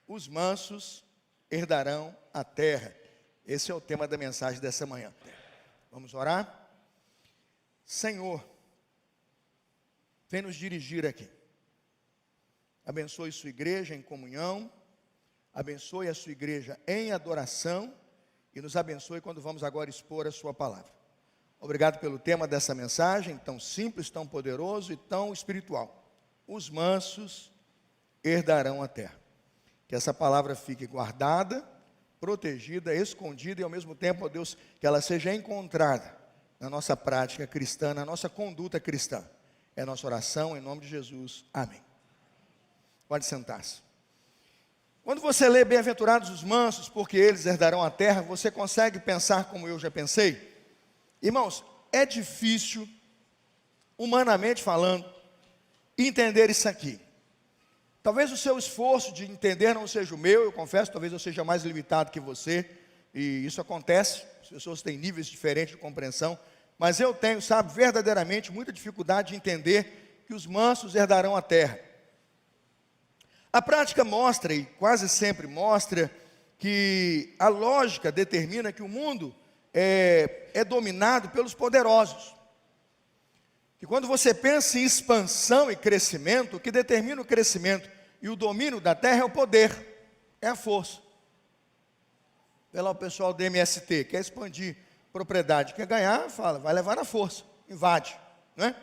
Os mansos herdarão a terra. Esse é o tema da mensagem dessa manhã. Vamos orar? Senhor, vem nos dirigir aqui. Abençoe sua igreja em comunhão, abençoe a sua igreja em adoração e nos abençoe quando vamos agora expor a sua palavra. Obrigado pelo tema dessa mensagem, tão simples, tão poderoso e tão espiritual. Os mansos herdarão a terra. Que essa palavra fique guardada, protegida, escondida e ao mesmo tempo, ó Deus, que ela seja encontrada na nossa prática cristã, na nossa conduta cristã. É a nossa oração em nome de Jesus. Amém. Pode sentar-se. Quando você lê bem-aventurados os mansos, porque eles herdarão a terra, você consegue pensar como eu já pensei? Irmãos, é difícil, humanamente falando, entender isso aqui. Talvez o seu esforço de entender não seja o meu, eu confesso, talvez eu seja mais limitado que você, e isso acontece, as pessoas têm níveis diferentes de compreensão, mas eu tenho, sabe, verdadeiramente muita dificuldade de entender que os mansos herdarão a terra. A prática mostra, e quase sempre mostra, que a lógica determina que o mundo é dominado pelos poderosos. Que quando você pensa em expansão e crescimento, o que determina o crescimento e o domínio da terra é o poder, é a força. Vê lá o pessoal do MST, quer expandir propriedade, quer ganhar, fala, vai levar na força, invade, não é?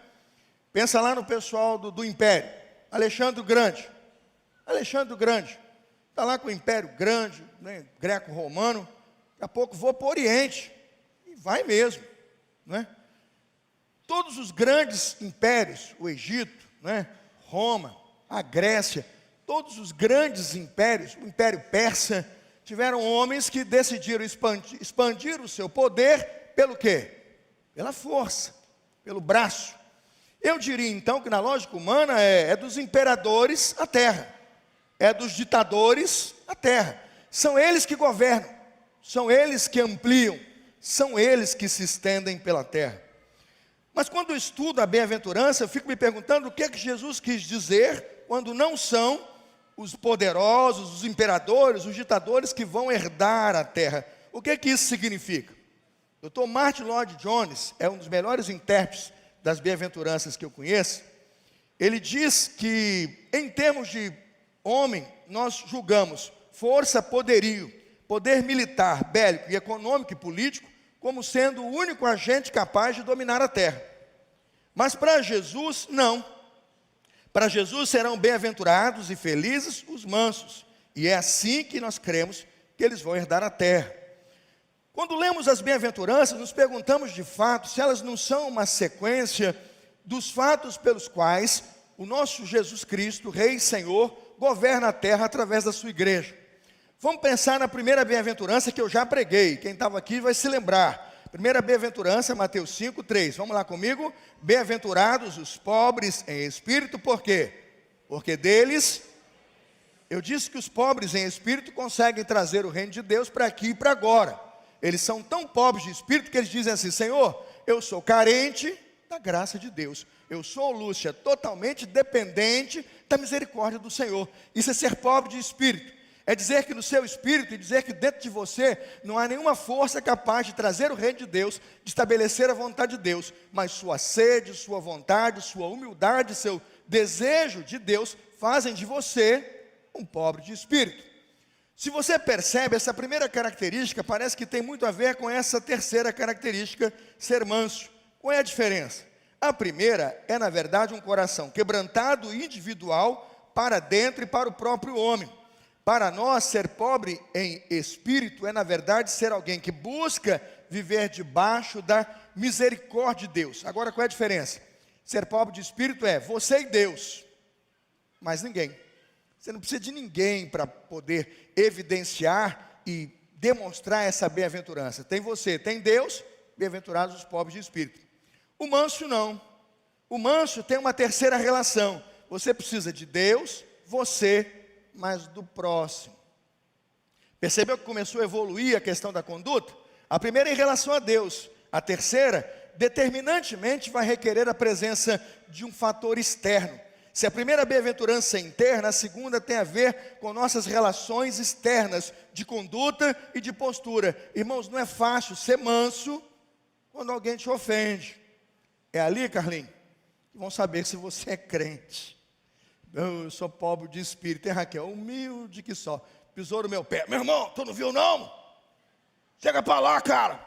Pensa lá no pessoal do Império, Alexandre o Grande, está lá com o Império Grande, né, greco-romano, daqui a pouco vou para o Oriente, e vai mesmo, não é? Todos os grandes impérios, o Egito, né, Roma, a Grécia, todos os grandes impérios, o Império Persa, tiveram homens que decidiram expandir o seu poder pelo quê? Pela força, pelo braço. Eu diria então que na lógica humana é dos imperadores a terra, é dos ditadores a terra. São eles que governam, são eles que ampliam, são eles que se estendem pela terra. Mas quando eu estudo a bem-aventurança, eu fico me perguntando o que é que Jesus quis dizer quando não são os poderosos, os imperadores, os ditadores que vão herdar a terra. O que é que isso significa? Dr. Martin Lloyd-Jones é um dos melhores intérpretes das bem-aventuranças que eu conheço. Ele diz que, em termos de homem, nós julgamos força, poderio, poder militar, bélico e econômico e político, como sendo o único agente capaz de dominar a terra. Mas para Jesus, não. Para Jesus serão bem-aventurados e felizes os mansos. E é assim que nós cremos que eles vão herdar a terra. Quando lemos as bem-aventuranças, nos perguntamos de fato se elas não são uma sequência dos fatos pelos quais o nosso Jesus Cristo, Rei e Senhor, governa a terra através da sua igreja. Vamos pensar na primeira bem-aventurança que eu já preguei. Quem estava aqui vai se lembrar. Primeira bem-aventurança, Mateus 5:3. Vamos lá comigo? Bem-aventurados os pobres em espírito, por quê? Porque deles, eu disse que os pobres em espírito conseguem trazer o reino de Deus para aqui e para agora. Eles são tão pobres de espírito que eles dizem assim: Senhor, eu sou carente da graça de Deus. Eu sou, Lúcia, totalmente dependente da misericórdia do Senhor. Isso é ser pobre de espírito. É dizer que no seu espírito e dizer que dentro de você não há nenhuma força capaz de trazer o reino de Deus, de estabelecer a vontade de Deus, mas sua sede, sua vontade, sua humildade, seu desejo de Deus fazem de você um pobre de espírito. Se você percebe, essa primeira característica parece que tem muito a ver com essa terceira característica, ser manso. Qual é a diferença? A primeira é, na verdade, um coração quebrantado e individual para dentro e para o próprio homem. Para nós, ser pobre em espírito é, na verdade, ser alguém que busca viver debaixo da misericórdia de Deus. Agora, qual é a diferença? Ser pobre de espírito é você e Deus, mas ninguém. Você não precisa de ninguém para poder evidenciar e demonstrar essa bem-aventurança. Tem você, tem Deus, bem-aventurados os pobres de espírito. O manso não. O manso tem uma terceira relação. Você precisa de Deus, você, mas do próximo. Percebeu que começou a evoluir a questão da conduta? A primeira é em relação a Deus. A terceira, determinantemente, vai requerer a presença de um fator externo. Se a primeira bem-aventurança é interna, a segunda tem a ver com nossas relações externas, de conduta e de postura. Irmãos, não é fácil ser manso quando alguém te ofende. É ali, Carlinhos, que vão saber se você é crente. Eu sou pobre de espírito, hein, Raquel? Humilde que só. Pisou no meu pé. Meu irmão, tu não viu não? Chega para lá, cara.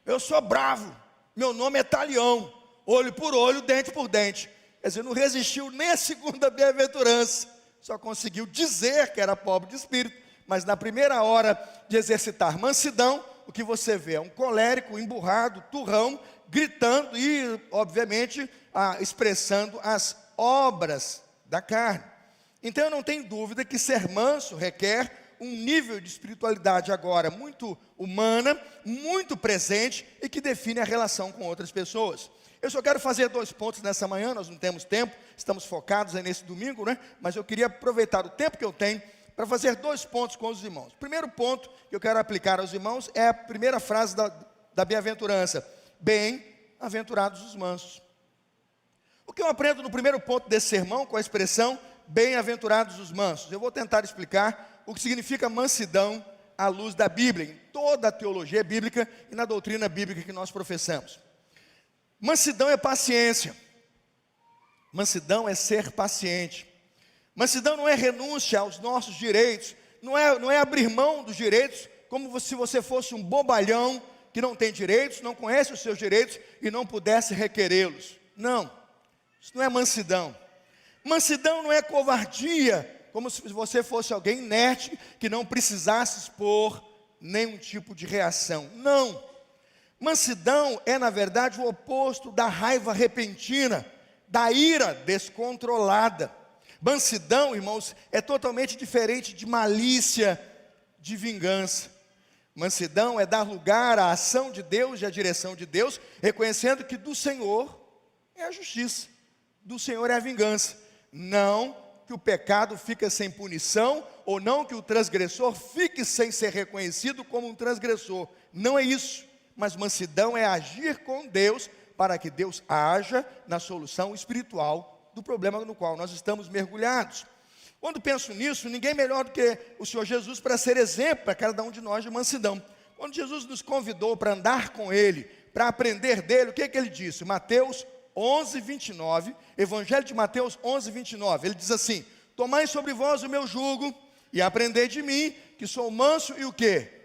Eu sou bravo. Meu nome é Talião. Olho por olho, dente por dente. Quer dizer, não resistiu nem a segunda bem-aventurança. Só conseguiu dizer que era pobre de espírito. Mas na primeira hora de exercitar mansidão, o que você vê é um colérico, emburrado, turrão, gritando e, obviamente, expressando as obras da carne. Então eu não tenho dúvida que ser manso requer um nível de espiritualidade agora muito humana, muito presente e que define a relação com outras pessoas. Eu só quero fazer 2 pontos nessa manhã, nós não temos tempo, estamos focados aí nesse domingo, né? Mas eu queria aproveitar o tempo que eu tenho para fazer 2 pontos com os irmãos. O primeiro ponto que eu quero aplicar aos irmãos é a primeira frase da bem-aventurança: bem-aventurados os mansos. O que eu aprendo no primeiro ponto desse sermão com a expressão bem-aventurados os mansos? Eu vou tentar explicar o que significa mansidão à luz da Bíblia, em toda a teologia bíblica e na doutrina bíblica que nós professamos. Mansidão é paciência. Mansidão é ser paciente. Mansidão não é renúncia aos nossos direitos, não é abrir mão dos direitos, como se você fosse um bobalhão que não tem direitos, não conhece os seus direitos e não pudesse requerê-los. Não, isso não é mansidão. Mansidão não é covardia, como se você fosse alguém inerte que não precisasse expor nenhum tipo de reação. Não. Mansidão é, na verdade, o oposto da raiva repentina, da ira descontrolada. Mansidão, irmãos, é totalmente diferente de malícia, de vingança. Mansidão é dar lugar à ação de Deus e à direção de Deus, reconhecendo que do Senhor é a justiça, do Senhor é a vingança. Não que o pecado fica sem punição, ou não que o transgressor fique sem ser reconhecido como um transgressor. Não é isso. Mas mansidão é agir com Deus para que Deus haja na solução espiritual do problema no qual nós estamos mergulhados. Quando penso nisso, ninguém melhor do que o Senhor Jesus para ser exemplo para cada um de nós de mansidão. Quando Jesus nos convidou para andar com Ele, para aprender dele, o que Ele disse? Mateus 11, 29, Evangelho de Mateus 11, 29, Ele diz assim: tomai sobre vós o meu jugo e aprendei de mim, que sou manso e o quê?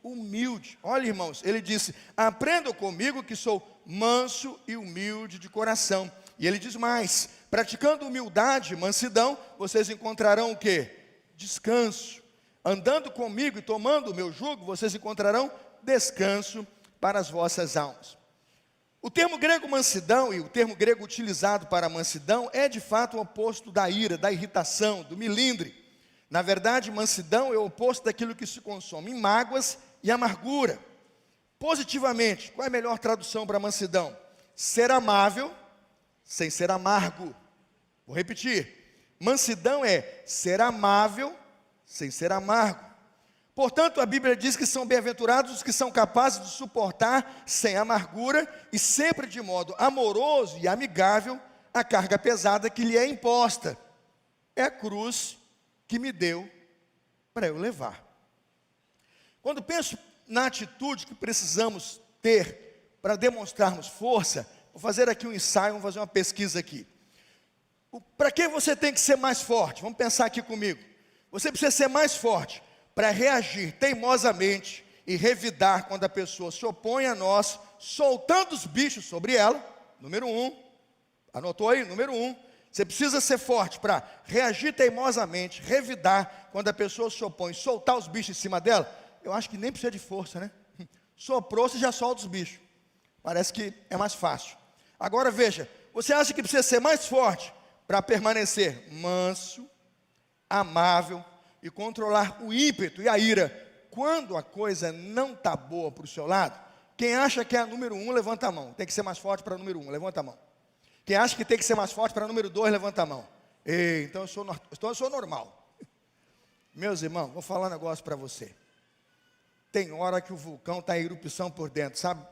Humilde. Olha, irmãos, Ele disse: aprendam comigo que sou manso e humilde de coração. E Ele diz mais: praticando humildade e mansidão, vocês encontrarão o quê? Descanso. Andando comigo e tomando o meu jugo, vocês encontrarão descanso para as vossas almas. O termo grego mansidão e o termo grego utilizado para mansidão é de fato o oposto da ira, da irritação, do milindre. Na verdade, mansidão é o oposto daquilo que se consome em mágoas e amargura. Positivamente, qual é a melhor tradução para mansidão? Ser amável sem ser amargo. Vou repetir: mansidão é ser amável sem ser amargo. Portanto, a Bíblia diz que são bem-aventurados os que são capazes de suportar sem amargura e sempre de modo amoroso e amigável a carga pesada que lhe é imposta. É a cruz que me deu para eu levar. Quando penso na atitude que precisamos ter para demonstrarmos força, vou fazer aqui um ensaio, vamos fazer uma pesquisa aqui. Para que você tem que ser mais forte? Vamos pensar aqui comigo. Você precisa ser mais forte para reagir teimosamente e revidar quando a pessoa se opõe a nós, soltando os bichos sobre ela. Número 1, anotou aí? Número 1. Você precisa ser forte para reagir teimosamente, revidar quando a pessoa se opõe, soltar os bichos em cima dela. Eu acho que nem precisa de força, né? Soprou, você já solta os bichos. Parece que é mais fácil. Agora veja, você acha que precisa ser mais forte para permanecer manso, amável e controlar o ímpeto e a ira quando a coisa não está boa para o seu lado? Quem acha que é a número 1, levanta a mão. Tem que ser mais forte para número 1, levanta a mão. Quem acha que tem que ser mais forte para número 2, levanta a mão. Ei, então eu sou normal. Meus irmãos, vou falar um negócio para você. Tem hora que o vulcão está em erupção por dentro, sabe?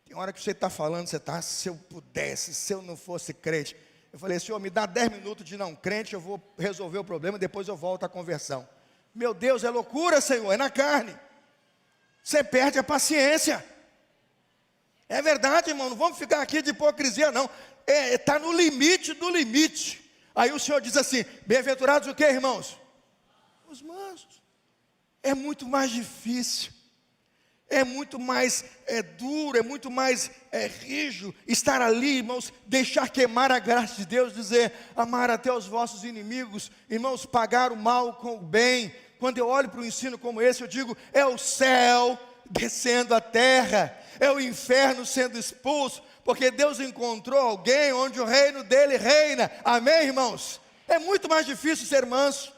Tem hora que você está falando, você está, se eu pudesse, se eu não fosse crente. Eu falei, Senhor, me dá 10 minutos de não crente, eu vou resolver o problema, depois eu volto à conversão. Meu Deus, é loucura, Senhor, é na carne. Você perde a paciência. É verdade, irmão, não vamos ficar aqui de hipocrisia, não. Está no limite do limite. Aí o Senhor diz assim, bem-aventurados o quê, irmãos? Os mansos. É muito mais difícil. É muito mais duro, é muito mais rígido estar ali, irmãos, deixar queimar a graça de Deus, dizer, amar até os vossos inimigos, irmãos, pagar o mal com o bem. Quando eu olho para um ensino como esse, eu digo, é o céu descendo à terra, é o inferno sendo expulso, porque Deus encontrou alguém onde o reino dele reina. Amém, irmãos? É muito mais difícil ser manso.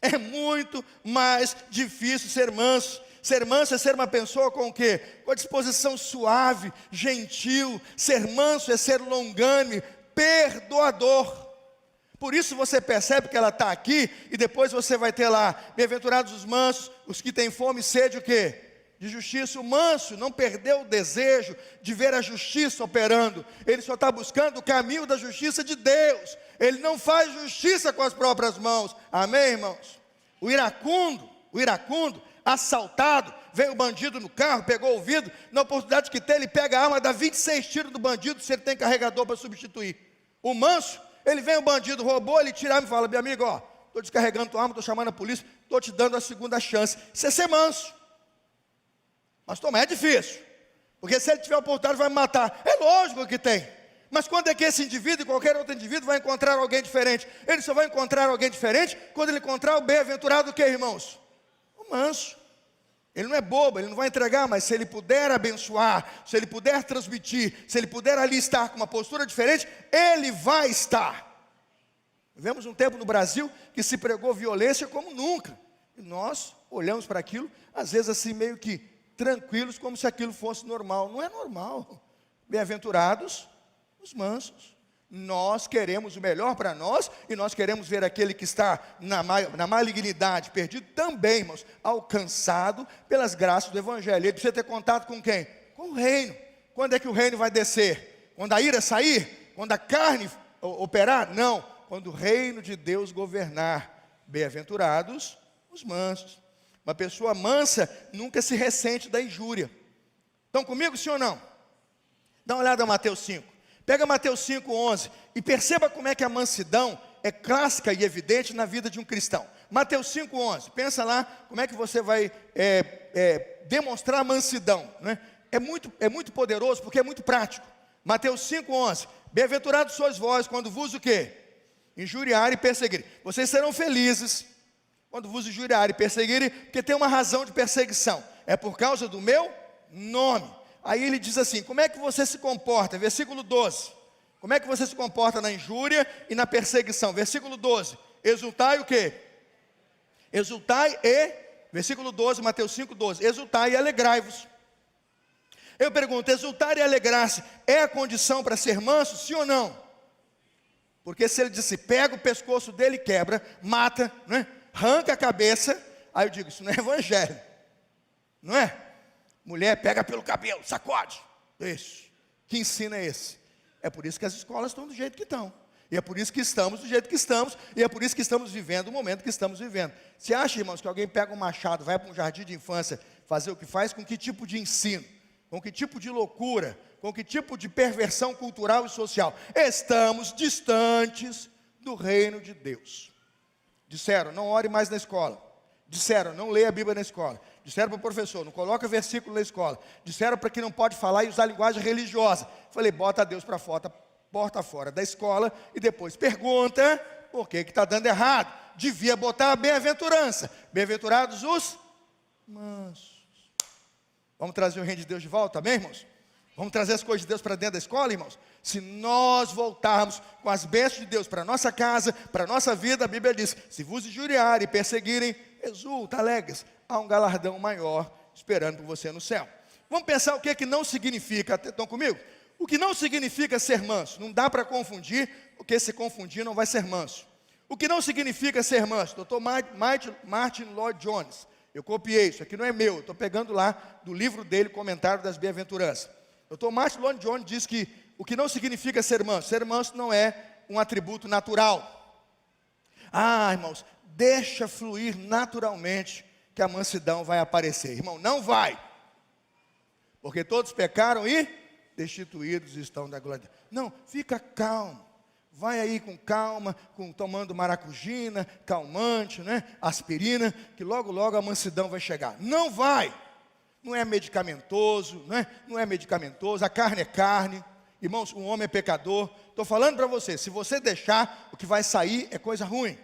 É muito mais difícil ser manso. Ser manso é ser uma pessoa com o quê? Com a disposição suave, gentil. Ser manso é ser longânime, perdoador. Por isso você percebe que ela está aqui, e depois você vai ter lá, bem-aventurados os mansos, os que têm fome e sede o quê? De justiça. O manso não perdeu o desejo de ver a justiça operando. Ele só está buscando o caminho da justiça de Deus. Ele não faz justiça com as próprias mãos. Amém, irmãos? O iracundo, assaltado, veio o bandido no carro, pegou o vidro, na oportunidade que tem, ele pega a arma, dá 26 tiros do bandido, se ele tem carregador para substituir. O manso, ele vem, o bandido roubou, ele tira a arma e fala, meu amigo, ó, estou descarregando tua arma, estou chamando a polícia, estou te dando a segunda chance. Isso é ser manso. Mas toma, é difícil, porque se ele tiver a oportunidade vai me matar. É lógico que tem. Mas quando é que esse indivíduo e qualquer outro indivíduo vai encontrar alguém diferente? Ele só vai encontrar alguém diferente quando ele encontrar o bem-aventurado o quê, irmãos? O manso. Ele não é bobo, ele não vai entregar, mas se ele puder abençoar, se ele puder transmitir, se ele puder ali estar com uma postura diferente, ele vai estar. Vivemos um tempo no Brasil que se pregou violência como nunca. E nós olhamos para aquilo, às vezes assim meio que tranquilos, como se aquilo fosse normal. Não é normal. Bem-aventurados os mansos. Nós queremos o melhor para nós, e nós queremos ver aquele que está na malignidade, perdido também, irmãos, alcançado pelas graças do Evangelho. Ele precisa ter contato com quem? Com o reino. Quando é que o reino vai descer? Quando a ira sair? Quando a carne operar? Não. Quando o reino de Deus governar. Bem-aventurados os mansos. Uma pessoa mansa nunca se ressente da injúria. Estão comigo, sim ou não? Dá uma olhada em Mateus 5. Pega Mateus 5:11 e perceba como é que a mansidão é clássica e evidente na vida de um cristão. Mateus 5:11, pensa lá como é que você vai demonstrar a mansidão, né? É muito poderoso porque é muito prático. Mateus 5:11, bem-aventurados sois vós quando vos o quê? Injuriarem e perseguirem. Vocês serão felizes quando vos injuriarem e perseguirem, porque tem uma razão de perseguição. É por causa do meu nome. Aí ele diz assim, como é que você se comporta? Versículo 12. Como é que você se comporta na injúria e na perseguição? Versículo 12. Exultai o quê? Exultai e, versículo 12, Mateus 5:12. Exultai e alegrai-vos. Eu pergunto, exultar e alegrar-se é a condição para ser manso, sim ou não? Porque se ele disse, pega o pescoço dele e quebra, mata, né? Arranca a cabeça, aí eu digo, isso não é evangelho, não é? Mulher pega pelo cabelo, sacode. Isso. Que ensino é esse? É por isso que as escolas estão do jeito que estão. E é por isso que estamos do jeito que estamos. E é por isso que estamos vivendo o momento que estamos vivendo. Você acha, irmãos, que alguém pega um machado, vai para um jardim de infância, fazer o que faz? Com que tipo de ensino? Com que tipo de loucura? Com que tipo de perversão cultural e social? Estamos distantes do reino de Deus. Disseram, não ore mais na escola. Disseram, não leia a Bíblia na escola. Disseram para o professor, não coloca versículo na escola. Disseram para que não pode falar e usar linguagem religiosa. Falei, bota Deus para fora, porta fora da escola e depois pergunta por que está dando errado. Devia botar a bem-aventurança. Bem-aventurados os mansos. Vamos trazer o reino de Deus de volta, amém, irmãos? Vamos trazer as coisas de Deus para dentro da escola, irmãos? Se nós voltarmos com as bênçãos de Deus para a nossa casa, para a nossa vida, a Bíblia diz, se vos injuriarem e perseguirem, exulta, alegres, há um galardão maior esperando por você no céu. Vamos pensar o que não significa, estão comigo? O que não significa ser manso, não dá para confundir, porque se confundir não vai ser manso. O que não significa ser manso, Dr. Martin Lloyd Jones, eu copiei, isso aqui não é meu, estou pegando lá do livro dele, Comentário das Bem-aventuranças. Dr. Martin Lloyd Jones diz que o que não significa ser manso. Ser manso não é um atributo natural. Irmãos, deixa fluir naturalmente que a mansidão vai aparecer. Irmão, não vai. Porque todos pecaram e destituídos estão da glória. Não, fica calmo. Vai aí com calma, tomando maracujina, calmante, né? Aspirina, que logo logo a mansidão vai chegar. Não vai. Não é medicamentoso, não é medicamentoso. A carne é carne. Irmãos, um homem é pecador. Estou falando para você, se você deixar, o que vai sair é coisa ruim.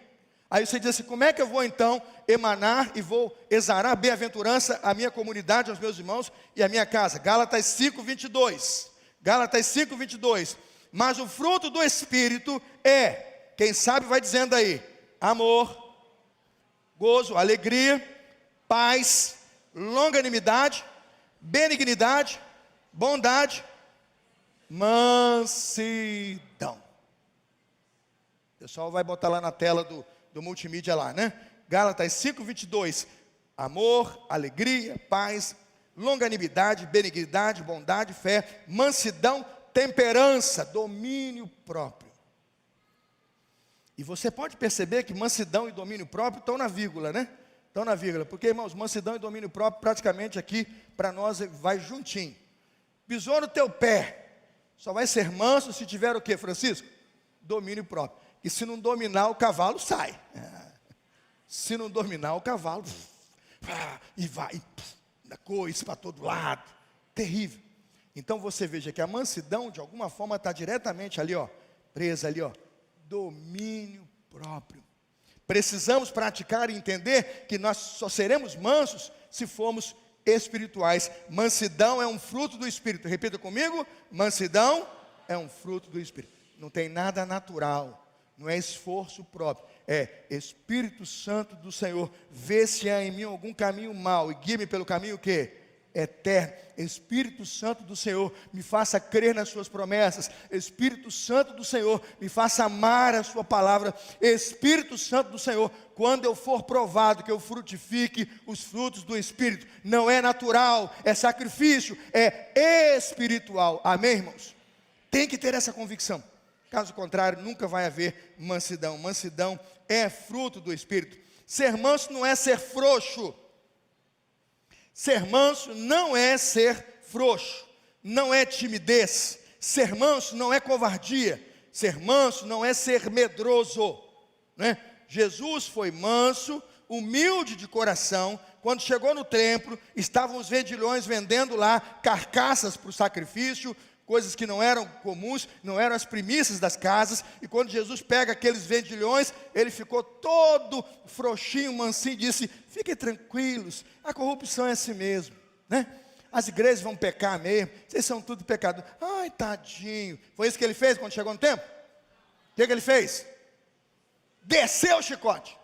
Aí você diz assim, como é que eu vou então emanar e vou exalar bem-aventurança à minha comunidade, aos meus irmãos e à minha casa? Gálatas 5:22. Gálatas 5:22. Mas o fruto do Espírito é, quem sabe vai dizendo aí, amor, gozo, alegria, paz, longanimidade, benignidade, bondade, mansidão. O pessoal vai botar lá na tela do multimídia lá, né? Gálatas 5:22. Amor, alegria, paz, longanimidade, benignidade, bondade, fé, mansidão, temperança, domínio próprio. E você pode perceber que mansidão e domínio próprio estão na vírgula, né? Estão na vírgula, porque, irmãos, mansidão e domínio próprio praticamente aqui para nós vai juntinho. Pisou no teu pé, só vai ser manso se tiver o que, Francisco? Domínio próprio. E se não dominar, o cavalo sai. Se não dominar, o cavalo e vai, dá coisa para todo lado. Terrível. Então você veja que a mansidão, de alguma forma, está diretamente ali, presa ali, domínio próprio. Precisamos praticar e entender que nós só seremos mansos se formos espirituais. Mansidão é um fruto do Espírito. Repita comigo, mansidão é um fruto do Espírito. Não tem nada natural. Não é esforço próprio, é Espírito Santo do Senhor. Vê se há em mim algum caminho mau e guia-me pelo caminho o quê? Eterno. Espírito Santo do Senhor, me faça crer nas suas promessas. Espírito Santo do Senhor, me faça amar a sua palavra. Espírito Santo do Senhor, quando eu for provado que eu frutifique os frutos do Espírito. Não é natural, é sacrifício, é espiritual. Amém, irmãos? Tem que ter essa convicção. Caso contrário, nunca vai haver mansidão. Mansidão é fruto do Espírito. Ser manso não é ser frouxo. Ser manso não é ser frouxo. Não é timidez. Ser manso não é covardia. Ser manso não é ser medroso, né? Jesus foi manso, humilde de coração. Quando chegou no templo, estavam os vendilhões vendendo lá carcaças para o sacrifício, coisas que não eram comuns, não eram as primícias das casas. E quando Jesus pega aqueles vendilhões, ele ficou todo frouxinho, mansinho, e disse, fiquem tranquilos, a corrupção é assim mesmo, né? As igrejas vão pecar mesmo, vocês são tudo pecadores. Ai, tadinho. Foi isso que ele fez quando chegou no templo? O que ele fez? Desceu o chicote.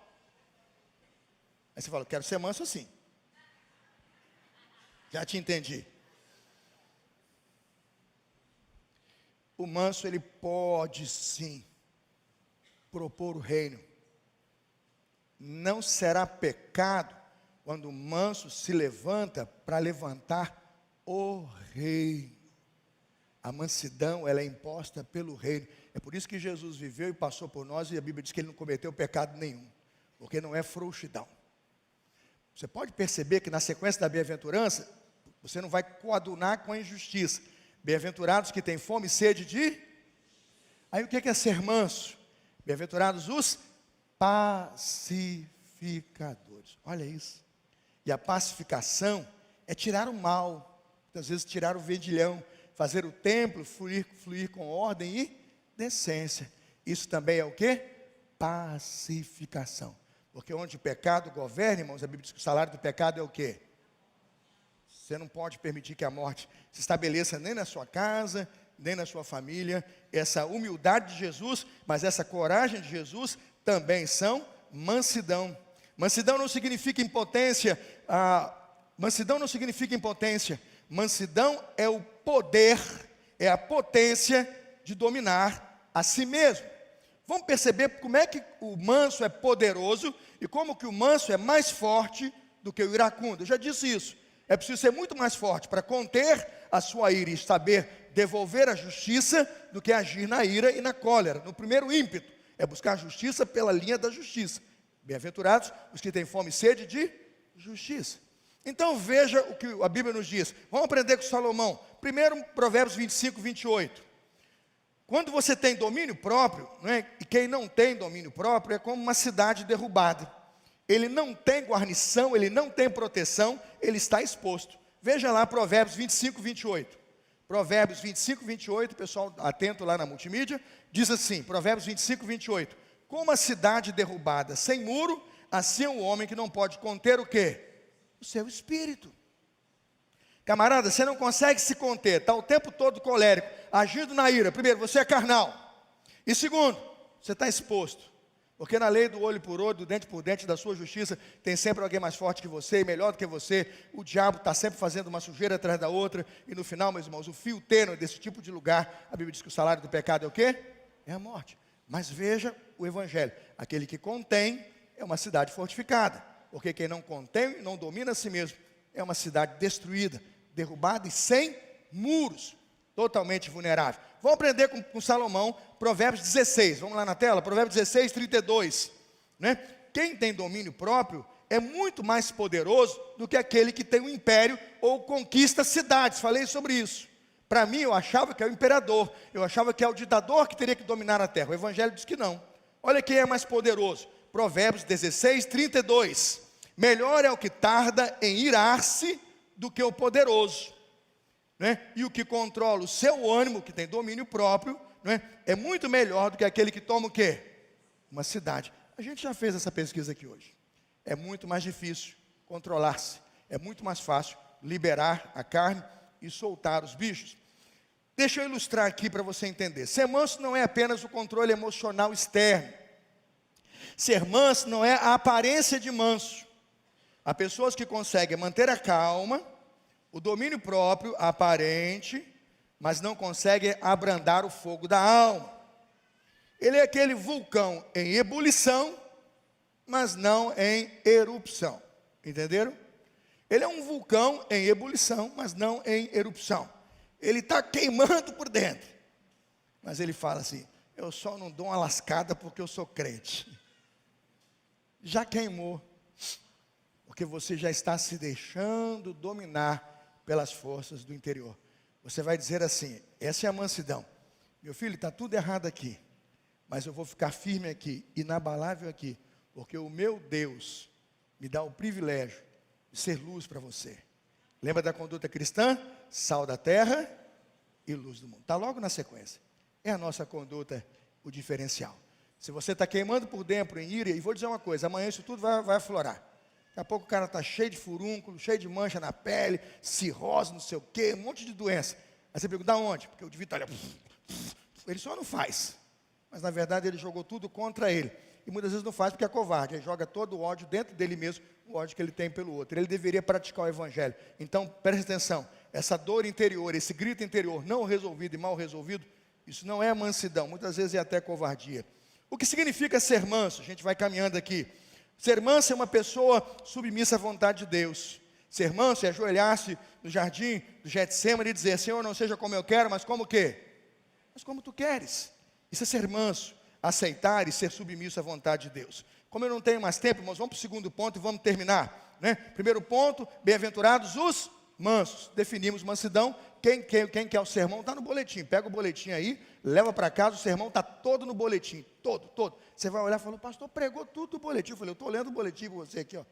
Aí você fala, quero ser manso assim. Já te entendi. O manso, ele pode sim propor o reino. Não será pecado quando o manso se levanta para levantar o reino. A mansidão, ela é imposta pelo reino. É por isso que Jesus viveu e passou por nós, e a Bíblia diz que ele não cometeu pecado nenhum, porque não é frouxidão. Você pode perceber que na sequência da bem-aventurança, você não vai coadunar com a injustiça. Bem-aventurados que têm fome e sede de... Aí o que é ser manso? Bem-aventurados os pacificadores. Olha isso. E a pacificação é tirar o mal, muitas vezes tirar o vendilhão, fazer o templo fluir com ordem e decência. Isso também é o quê? Pacificação. Porque onde o pecado governa, irmãos, a Bíblia diz que o salário do pecado é o quê? Você não pode permitir que a morte se estabeleça nem na sua casa, nem na sua família. Essa humildade de Jesus, mas essa coragem de Jesus também são mansidão. Mansidão não significa impotência. Mansidão não significa impotência. Mansidão é o poder, é a potência de dominar a si mesmo. Vamos perceber como é que o manso é poderoso e como que o manso é mais forte do que o iracundo. Eu já disse isso. É preciso ser muito mais forte para conter a sua ira e saber devolver a justiça do que agir na ira e na cólera. No primeiro ímpeto, é buscar a justiça pela linha da justiça. Bem-aventurados os que têm fome e sede de justiça. Então veja o que a Bíblia nos diz. Vamos aprender com Salomão. Primeiro, Provérbios 25, 28. Quando você tem domínio próprio, né, e quem não tem domínio próprio é como uma cidade derrubada. Ele não tem guarnição, ele não tem proteção, ele está exposto. Veja lá Provérbios 25, 28. Provérbios 25, 28, pessoal atento lá na multimídia, diz assim, Provérbios 25, 28. Como a cidade derrubada sem muro, assim é o homem que não pode conter o quê? O seu espírito. Camarada, você não consegue se conter, está o tempo todo colérico, agindo na ira. Primeiro, você é carnal. E segundo, você está exposto. Porque na lei do olho por olho, do dente por dente, da sua justiça, tem sempre alguém mais forte que você e melhor do que você. O diabo está sempre fazendo uma sujeira atrás da outra. E no final, meus irmãos, o fio tênue desse tipo de lugar, a Bíblia diz que o salário do pecado é o quê? É a morte. Mas veja o Evangelho. Aquele que contém é uma cidade fortificada. Porque quem não contém, não domina a si mesmo, é uma cidade destruída, derrubada e sem muros. Totalmente vulnerável. Vamos aprender com Salomão, Provérbios 16. Vamos lá na tela, Provérbios 16, 32. Né? Quem tem domínio próprio é muito mais poderoso do que aquele que tem um império ou conquista cidades. Falei sobre isso. Para mim, eu achava que é o imperador. Eu achava que é o ditador que teria que dominar a terra. O Evangelho diz que não. Olha quem é mais poderoso. Provérbios 16, 32. Melhor é o que tarda em irar-se do que o poderoso. Né? E o que controla o seu ânimo, que tem domínio próprio, né? É muito melhor do que aquele que toma o quê? Uma cidade. A gente já fez essa pesquisa aqui hoje. É muito mais difícil controlar-se. É muito mais fácil liberar a carne e soltar os bichos. Deixa eu ilustrar aqui para você entender. Ser manso não é apenas o controle emocional externo. Ser manso não é a aparência de manso. Há pessoas que conseguem manter a calma, o domínio próprio aparente, mas não consegue abrandar o fogo da alma. Ele é aquele vulcão em ebulição, mas não em erupção. Entenderam? Ele é um vulcão em ebulição, mas não em erupção. Ele está queimando por dentro. Mas ele fala assim, eu só não dou uma lascada porque eu sou crente. Já queimou. Porque você já está se deixando dominar pelas forças do interior. Você vai dizer assim, essa é a mansidão. Meu filho, está tudo errado aqui, mas eu vou ficar firme aqui, inabalável aqui, porque o meu Deus me dá o privilégio de ser luz para você. Lembra da conduta cristã? Sal da terra e luz do mundo. Está logo na sequência. É a nossa conduta o diferencial. Se você está queimando por dentro em ira, e vou dizer uma coisa, amanhã isso tudo vai aflorar. Daqui a pouco o cara está cheio de furúnculo, cheio de mancha na pele, cirrose, não sei o quê, um monte de doença. Aí você pergunta, onde? Porque o indivíduo está ali, ele só não faz. Mas na verdade ele jogou tudo contra ele. E muitas vezes não faz porque é covarde. Ele joga todo o ódio dentro dele mesmo, o ódio que ele tem pelo outro. Ele deveria praticar o Evangelho. Então, preste atenção, essa dor interior, esse grito interior não resolvido e mal resolvido, isso não é mansidão, muitas vezes é até covardia. O que significa ser manso? A gente vai caminhando aqui. Ser manso é uma pessoa submissa à vontade de Deus. Ser manso é ajoelhar-se no jardim do Getsêmani e dizer, Senhor, não seja como eu quero, mas como o quê? Mas como tu queres. Isso é ser manso, aceitar e ser submisso à vontade de Deus. Como eu não tenho mais tempo, irmãos, vamos para o segundo ponto e vamos terminar. Né? Primeiro ponto, bem-aventurados os mansos. Definimos mansidão. Quem quer o sermão está no boletim. Pega o boletim aí, leva para casa, o sermão está todo no boletim. Todo. Você vai olhar e falar, o pastor pregou tudo no boletim. Eu falei, eu estou lendo o boletim com você aqui, ó.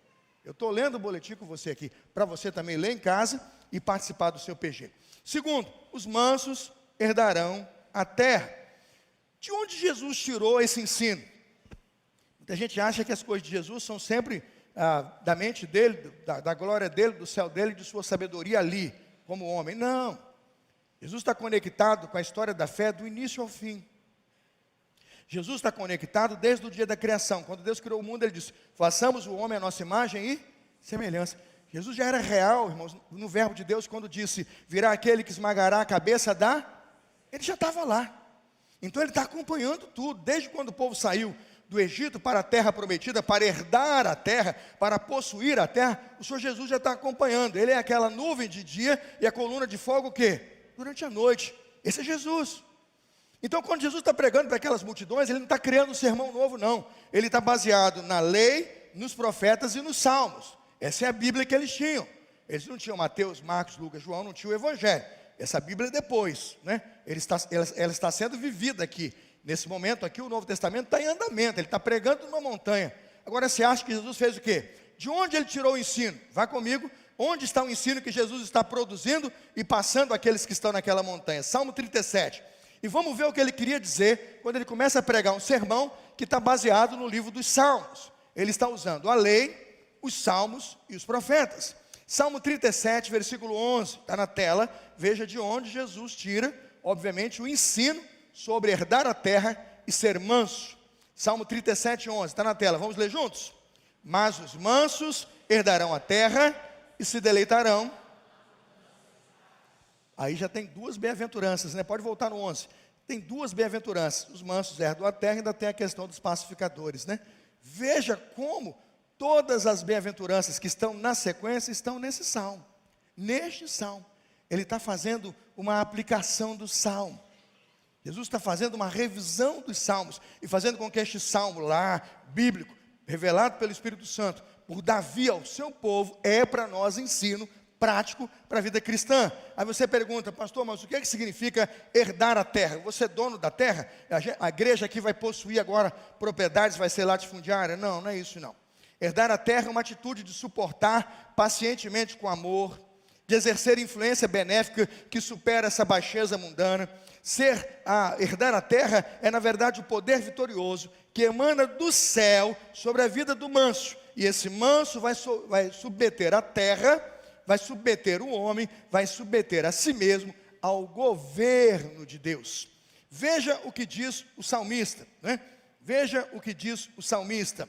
Eu estou lendo o boletim com você aqui, para você também ler em casa e participar do seu PG. Segundo, os mansos herdarão a terra. De onde Jesus tirou esse ensino? Muita gente acha que as coisas de Jesus são sempre da mente dele, da glória dele, do céu dele, de sua sabedoria ali, como homem. Não. Jesus está conectado com a história da fé do início ao fim. Jesus está conectado desde o dia da criação. Quando Deus criou o mundo, Ele disse, façamos o homem à nossa imagem e semelhança. Jesus já era real, irmãos, no verbo de Deus, quando disse, virá aquele que esmagará a cabeça da... Ele já estava lá. Então Ele está acompanhando tudo, desde quando o povo saiu do Egito para a terra prometida, para herdar a terra, para possuir a terra, o Senhor Jesus já está acompanhando. Ele é aquela nuvem de dia e a coluna de fogo o quê? Durante a noite. Esse é Jesus. Então, quando Jesus está pregando para aquelas multidões, ele não está criando um sermão novo, não. Ele está baseado na lei, nos profetas e nos salmos. Essa é a Bíblia que eles tinham. Eles não tinham Mateus, Marcos, Lucas, João, não tinham o Evangelho. Essa Bíblia é depois, né? Ela está sendo vivida aqui. Nesse momento aqui, o Novo Testamento está em andamento. Ele está pregando numa montanha. Agora, você acha que Jesus fez o quê? De onde ele tirou o ensino? Vá comigo. Onde está o ensino que Jesus está produzindo e passando àqueles que estão naquela montanha? Salmo 37. E vamos ver o que ele queria dizer quando ele começa a pregar um sermão que está baseado no livro dos Salmos. Ele está usando a lei, os Salmos e os profetas. Salmo 37, versículo 11, está na tela. Veja de onde Jesus tira, obviamente, o ensino sobre herdar a terra e ser manso. Salmo 37, 11, está na tela. Vamos ler juntos? Mas os mansos herdarão a terra e se deleitarão. Aí já tem duas bem-aventuranças, né? Pode voltar no 11. Tem duas bem-aventuranças. Os mansos herdam a terra e ainda tem a questão dos pacificadores, né? Veja como todas as bem-aventuranças que estão na sequência estão nesse salmo. Neste salmo. Ele está fazendo uma aplicação do salmo. Jesus está fazendo uma revisão dos salmos e fazendo com que este salmo lá, bíblico, revelado pelo Espírito Santo, por Davi ao seu povo, é para nós ensino prático para a vida cristã. Aí você pergunta, pastor, mas o que é que significa herdar a terra? Você é dono da terra? A igreja aqui vai possuir agora propriedades, vai ser latifundiária? Não, não é isso não. Herdar a terra é uma atitude de suportar pacientemente com amor, de exercer influência benéfica que supera essa baixeza mundana. Herdar a terra é na verdade o poder vitorioso que emana do céu sobre a vida do manso. E esse manso vai submeter a terra, vai submeter o homem, vai submeter a si mesmo ao governo de Deus. Veja o que diz o salmista, né? Veja o que diz o salmista.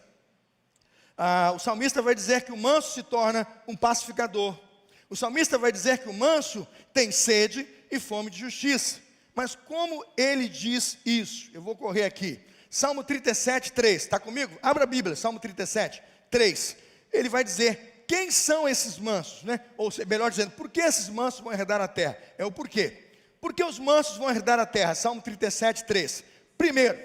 O salmista vai dizer que o manso se torna um pacificador. O salmista vai dizer que o manso tem sede e fome de justiça. Mas como ele diz isso? Eu vou correr aqui. Salmo 37, 3. Está comigo? Abra a Bíblia, Salmo 37, 3. Ele vai dizer, quem são esses mansos, né? Ou melhor dizendo, por que esses mansos vão herdar a terra? É o porquê. Por que os mansos vão herdar a terra? Salmo 37, 3. Primeiro,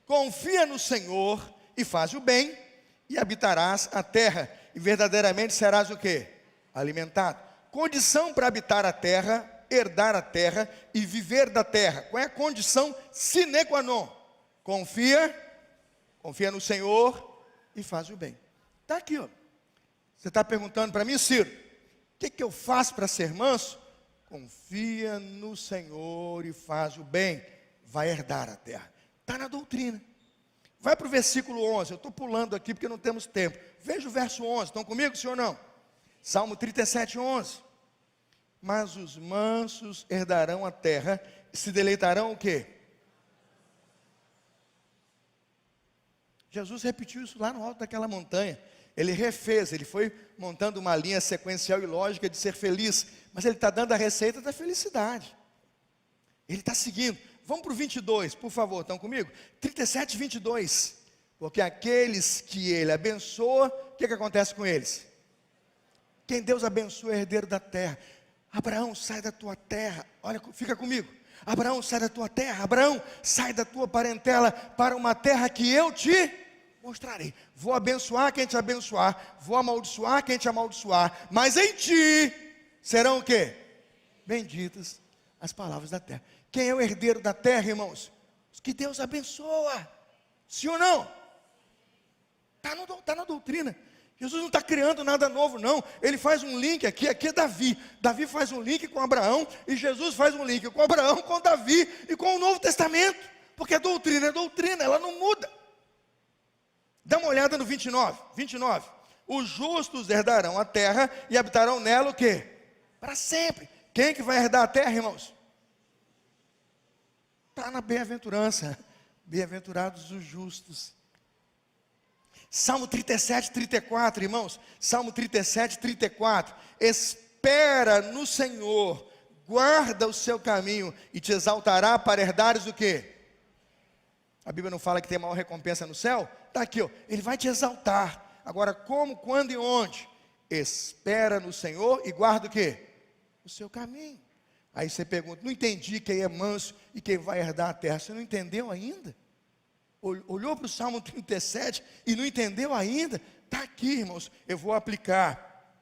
confia no Senhor e faz o bem, e habitarás a terra, e verdadeiramente serás o quê? Alimentado. Condição para habitar a terra, herdar a terra e viver da terra. Qual é a condição sine qua non? Confia no Senhor e faz o bem. Está aqui, ó. Você está perguntando para mim, Ciro, o que eu faço para ser manso? Confia no Senhor e faz o bem, vai herdar a terra. Está na doutrina. Vai para o versículo 11, eu estou pulando aqui porque não temos tempo. Veja o verso 11, estão comigo, sim ou não? Salmo 37, 11. Mas os mansos herdarão a terra e se deleitarão o quê? Jesus repetiu isso lá no alto daquela montanha. Ele refez, ele foi montando uma linha sequencial e lógica de ser feliz. Mas ele está dando a receita da felicidade. Ele está seguindo. Vamos para o 22, por favor, estão comigo? 37, 22. Porque aqueles que ele abençoa, o que acontece com eles? Quem Deus abençoa é herdeiro da terra. Abraão, sai da tua terra. Olha, fica comigo. Abraão, sai da tua terra. Abraão, sai da tua parentela para uma terra que eu te mostrarei. Vou abençoar quem te abençoar. Vou amaldiçoar quem te amaldiçoar. Mas em ti serão o quê? Benditas as palavras da terra. Quem é o herdeiro da terra, irmãos? Os que Deus abençoa. Sim ou não? Está na doutrina. Jesus não está criando nada novo, não. Ele faz um link aqui é Davi. Davi faz um link com Abraão. E Jesus faz um link com Abraão, com Davi e com o Novo Testamento. Porque a doutrina é doutrina, ela não muda. Dá uma olhada no 29. Os justos herdarão a terra e habitarão nela o quê? Para sempre. Quem que vai herdar a terra, irmãos? Está na bem-aventurança. Bem-aventurados os justos. Salmo 37, 34, irmãos. Salmo 37, 34. Espera no Senhor, guarda o seu caminho e te exaltará para herdares o quê? A Bíblia não fala que tem maior recompensa no céu? Está aqui, ó. Ele vai te exaltar. Agora, como, quando e onde? Espera no Senhor e guarda o quê? O seu caminho. Aí você pergunta, não entendi quem é manso e quem vai herdar a terra. Você não entendeu ainda? Olhou para o Salmo 37 e não entendeu ainda? Está aqui, irmãos, eu vou aplicar.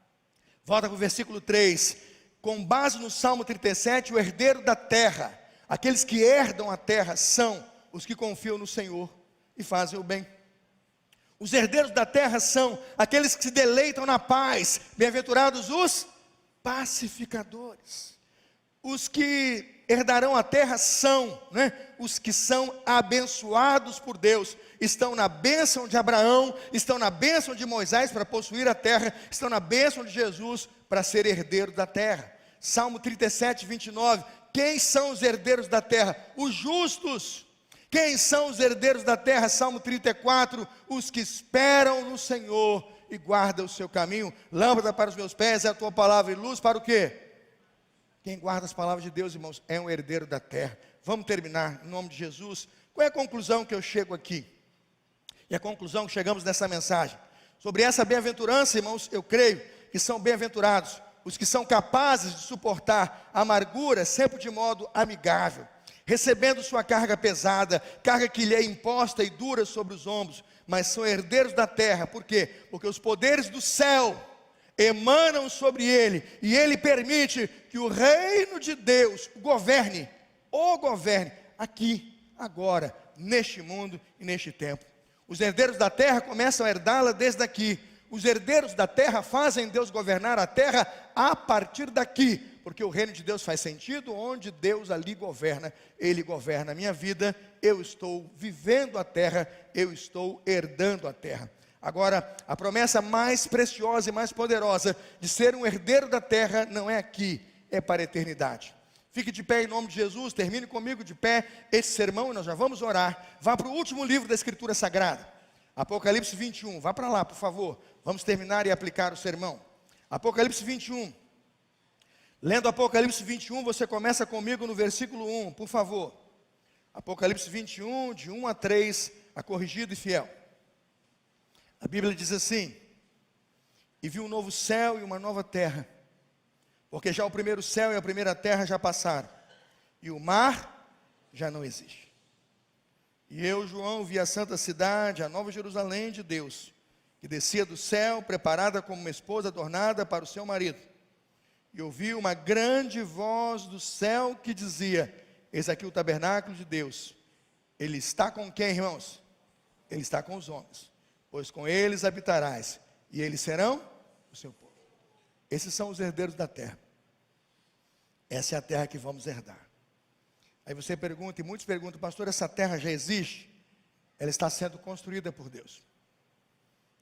Volta para o versículo 3. Com base no Salmo 37, o herdeiro da terra, aqueles que herdam a terra são os que confiam no Senhor e fazem o bem. Os herdeiros da terra são aqueles que se deleitam na paz. Bem-aventurados os pacificadores. Os que herdarão a terra são, os que são abençoados por Deus. Estão na bênção de Abraão, estão na bênção de Moisés para possuir a terra, estão na bênção de Jesus para ser herdeiro da terra. Salmo 37, 29. Quem são os herdeiros da terra? Os justos. Quem são os herdeiros da terra? Salmo 34. Os que esperam no Senhor e guardam o seu caminho. Lâmpada para os meus pés é a tua palavra e luz para o quê? Quem guarda as palavras de Deus, irmãos, é um herdeiro da terra. Vamos terminar em nome de Jesus. Qual é a conclusão que eu chego aqui? E a conclusão que chegamos nessa mensagem? Sobre essa bem-aventurança, irmãos, eu creio que são bem-aventurados os que são capazes de suportar a amargura sempre de modo amigável, recebendo sua carga pesada, carga que lhe é imposta e dura sobre os ombros, mas são herdeiros da terra. Por quê? Porque os poderes do céu emanam sobre ele, e ele permite que o reino de Deus governe aqui, agora, neste mundo e neste tempo. Os herdeiros da terra começam a herdá-la desde aqui. Os herdeiros da terra fazem Deus governar a terra a partir daqui, porque o reino de Deus faz sentido onde Deus ali governa. Ele governa a minha vida, eu estou vivendo a terra, eu estou herdando a terra. Agora, a promessa mais preciosa e mais poderosa de ser um herdeiro da terra não é aqui, é para a eternidade. Fique de pé em nome de Jesus, termine comigo de pé esse sermão e nós já vamos orar. Vá para o último livro da Escritura Sagrada, Apocalipse 21, vá para lá, por favor. Vamos terminar e aplicar o sermão. Apocalipse 21. Lendo Apocalipse 21, você começa comigo no versículo 1, por favor. Apocalipse 21, de 1 a 3, a corrigido e fiel. A Bíblia diz assim: e vi um novo céu e uma nova terra, porque já o primeiro céu e a primeira terra já passaram, e o mar já não existe. E eu, João, vi a santa cidade, a nova Jerusalém de Deus, que descia do céu, preparada como uma esposa adornada para o seu marido. E ouvi uma grande voz do céu que dizia: eis aqui o tabernáculo de Deus. Ele está com quem, irmãos? Ele está com os homens, pois com eles habitarás, e eles serão o seu povo. Esses são os herdeiros da terra. Essa é a terra que vamos herdar. Aí você pergunta, e muitos perguntam: pastor, essa terra já existe? Ela está sendo construída por Deus.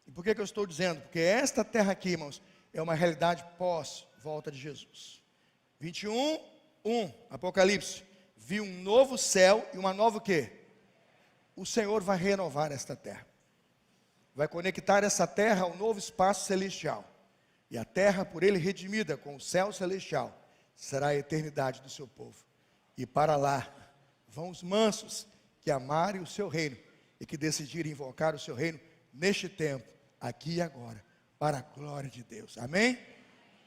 E por que eu estou dizendo? Porque esta terra aqui, irmãos, é uma realidade pós-volta de Jesus. 21, 1, Apocalipse. Vi um novo céu e uma nova o quê? O Senhor vai renovar esta terra. Vai conectar essa terra ao novo espaço celestial. E a terra, por ele redimida com o céu celestial, será a eternidade do seu povo. E para lá vão os mansos que amarem o seu reino e que decidirem invocar o seu reino neste tempo, aqui e agora, para a glória de Deus. Amém?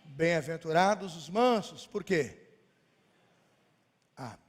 Bem-aventurados os mansos. Por quê? Amém.